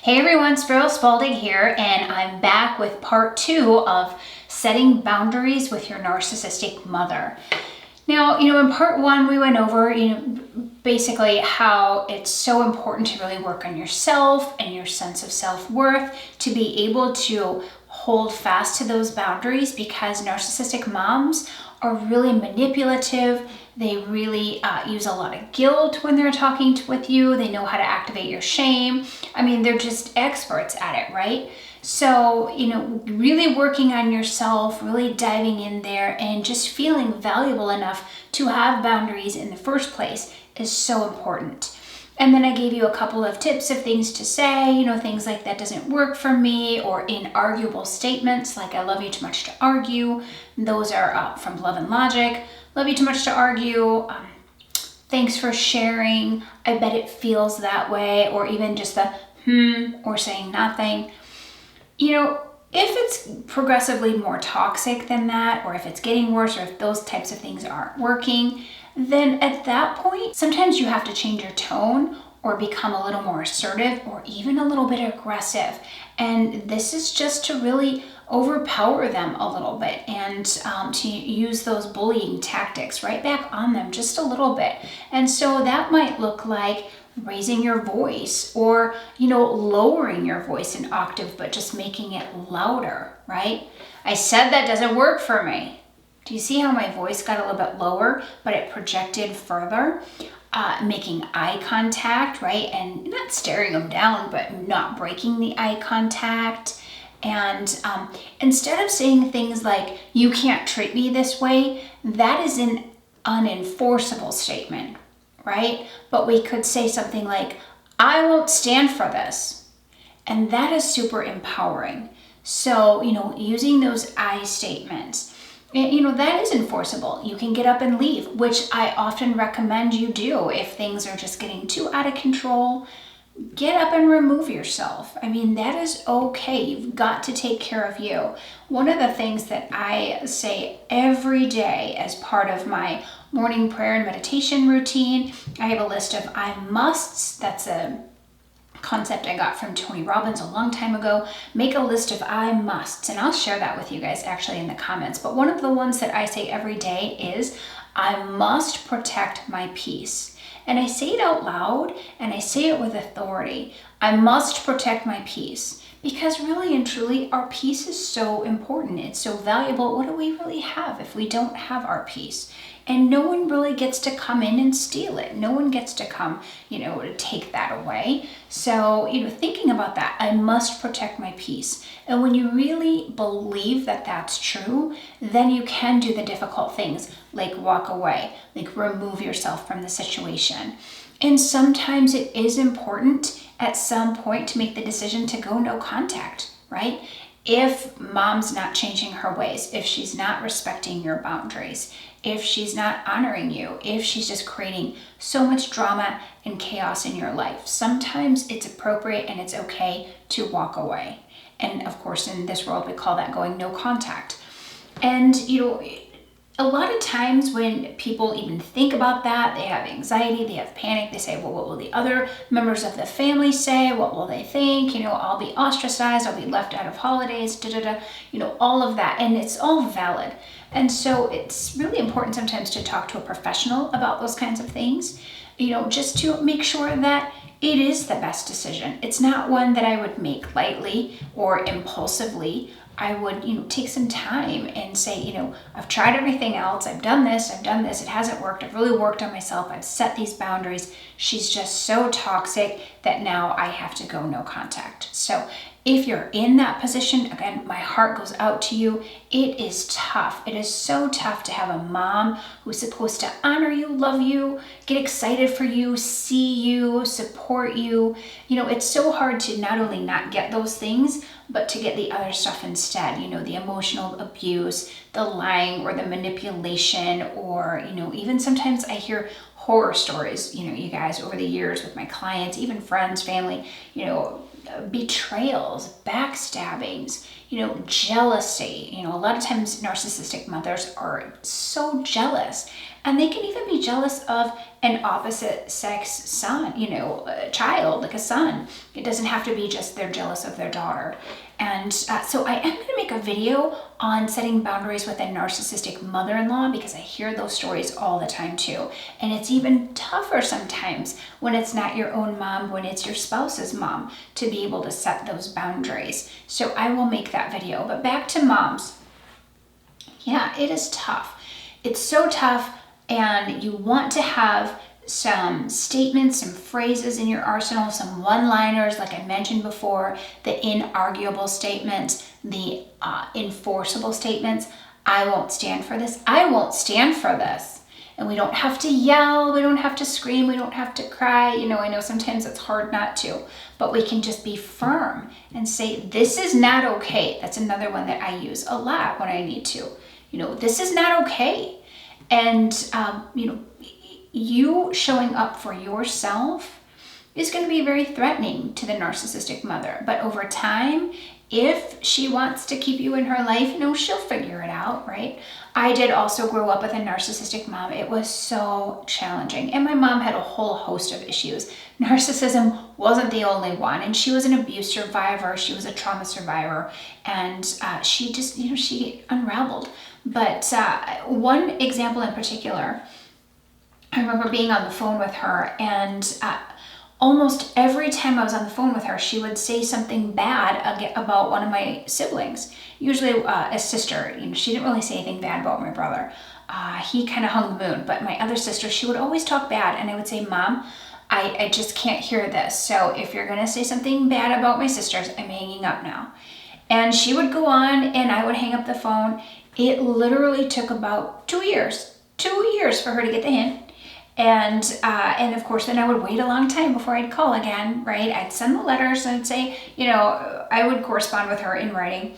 Hey everyone, Sparrow here, and I'm back with part 2 of setting boundaries with your narcissistic mother. Now, in part 1, we went over, basically how it's so important to really work on yourself and your sense of self-worth to be able to hold fast to those boundaries, because narcissistic moms are really manipulative. They really use a lot of guilt when they're talking with you. They know how to activate your shame. I mean, they're just experts at it, right? So, really working on yourself, really diving in there and just feeling valuable enough to have boundaries in the first place is so important. And then I gave you a couple of tips of things to say, things like that doesn't work for me, or inarguable statements like I love you too much to argue. Those are from Love and Logic. Love you too much to argue. Thanks for sharing. I bet it feels that way. Or even just the or saying nothing. If it's progressively more toxic than that, or if it's getting worse, or if those types of things aren't working, then at that point, sometimes you have to change your tone or become a little more assertive or even a little bit aggressive. And this is just to really overpower them a little bit and to use those bullying tactics right back on them just a little bit. And so that might look like raising your voice, or lowering your voice an octave but just making it louder, right? I said that doesn't work for me. Do you see how my voice got a little bit lower, but it projected further? Making eye contact, right? And not staring them down, but not breaking the eye contact. And instead of saying things like, you can't treat me this way, that is an unenforceable statement, right? But we could say something like, I won't stand for this. And that is super empowering. So, using those I statements, that is enforceable. You can get up and leave, which I often recommend you do if things are just getting too out of control. Get up and remove yourself. I mean, that is okay. You've got to take care of you. One of the things that I say every day as part of my morning prayer and meditation routine, I have a list of I musts. That's a concept I got from Tony Robbins a long time ago. Make a list of I musts, and I'll share that with you guys actually in the comments. But one of the ones that I say every day is I must protect my peace. And I say it out loud, and I say it with authority. I must protect my peace. Because really and truly, our peace is so important. It's so valuable. What do we really have if we don't have our peace? And no one really gets to come in and steal it. No one gets to come, to take that away. So, thinking about that, I must protect my peace. And when you really believe that that's true, then you can do the difficult things, like walk away, like remove yourself from the situation. And sometimes it is important at some point to make the decision to go no contact, right? If mom's not changing her ways, if she's not respecting your boundaries, if she's not honoring you, if she's just creating so much drama and chaos in your life, sometimes it's appropriate and it's okay to walk away. And of course, in this world, we call that going no contact. And, a lot of times when people even think about that, they have anxiety, they have panic, they say, well, what will the other members of the family say? What will they think? I'll be ostracized, I'll be left out of holidays, all of that. And it's all valid. And so it's really important sometimes to talk to a professional about those kinds of things, just to make sure that it is the best decision. It's not one that I would make lightly or impulsively. I would, take some time and say, I've tried everything else. I've done this. It hasn't worked. I've really worked on myself. I've set these boundaries. She's just so toxic that now I have to go no contact. So if you're in that position, again, my heart goes out to you. It is tough. It is so tough to have a mom who's supposed to honor you, love you, get excited for you, see you, support you. It's so hard to not only not get those things, but to get the other stuff instead, the emotional abuse, the lying or the manipulation, or, even sometimes I hear horror stories, you guys, over the years with my clients, even friends, family, betrayals, backstabbings, jealousy. A lot of times narcissistic mothers are so jealous, and they can even be jealous of an opposite sex son, a child, like a son. It doesn't have to be just they're jealous of their daughter. And so I am going to make a video on setting boundaries with a narcissistic mother-in-law, because I hear those stories all the time too. And it's even tougher sometimes when it's not your own mom, when it's your spouse's mom, to be able to set those boundaries. So I will make that video. But back to moms. Yeah, it is tough. It's so tough, and you want to have some statements, some phrases in your arsenal, some one-liners, like I mentioned before, the inarguable statements, the enforceable statements. I won't stand for this. I won't stand for this. And we don't have to yell. We don't have to scream. We don't have to cry. I know sometimes it's hard not to, but we can just be firm and say, this is not okay. That's another one that I use a lot when I need to. This is not okay. And, you showing up for yourself is going to be very threatening to the narcissistic mother. But over time, if she wants to keep you in her life, she'll figure it out, right? I did also grow up with a narcissistic mom. It was so challenging. And my mom had a whole host of issues. Narcissism wasn't the only one. And she was an abuse survivor. She was a trauma survivor. And she just, she unraveled. But one example in particular, I remember being on the phone with her, and almost every time I was on the phone with her, she would say something bad about one of my siblings, usually a sister. She didn't really say anything bad about my brother. He kind of hung the moon, but my other sister, she would always talk bad, and I would say, Mom, I just can't hear this. So if you're going to say something bad about my sisters, I'm hanging up now. And she would go on, and I would hang up the phone. It literally took about 2 years for her to get the hint. And of course, then I would wait a long time before I'd call again, right? I'd send the letters and I'd say, I would correspond with her in writing.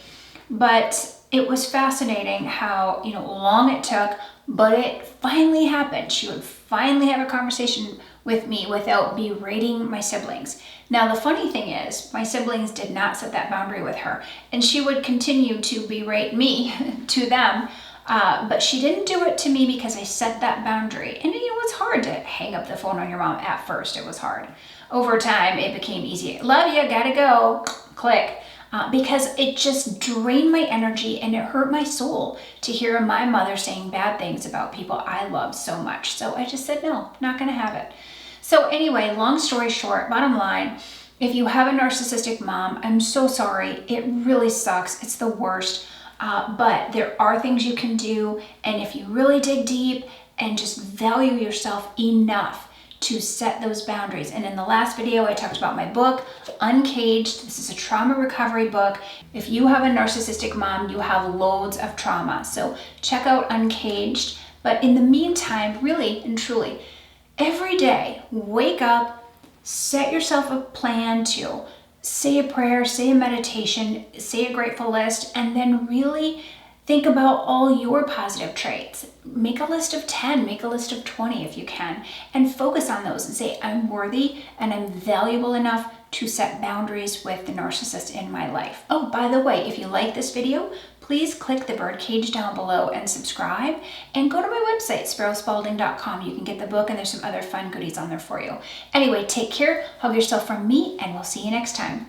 But it was fascinating how, long it took, but it finally happened. She would finally have a conversation with me without berating my siblings. Now, the funny thing is, my siblings did not set that boundary with her, and she would continue to berate me to them. But she didn't do it to me because I set that boundary. And it's hard to hang up the phone on your mom. At first, it was hard. Over time, it became easy. Love you, gotta go, click. Because it just drained my energy, and it hurt my soul to hear my mother saying bad things about people I love so much. So I just said, no, not gonna have it. So anyway, long story short, bottom line, if you have a narcissistic mom, I'm so sorry. It really sucks. It's the worst. But there are things you can do, and if you really dig deep and just value yourself enough to set those boundaries. And in the last video, I talked about my book, Uncaged. This is a trauma recovery book. If you have a narcissistic mom, you have loads of trauma. So check out Uncaged. But in the meantime, really and truly, every day, wake up, set yourself a plan to say a prayer, say a meditation, say a grateful list, and then really think about all your positive traits. Make a list of 10, make a list of 20 if you can, and focus on those and say, I'm worthy and I'm valuable enough to set boundaries with the narcissist in my life. Oh, by the way, if you like this video, please click the birdcage down below and subscribe, and go to my website, sparrowspalding.com. You can get the book, and there's some other fun goodies on there for you. Anyway, take care, hug yourself from me, and we'll see you next time.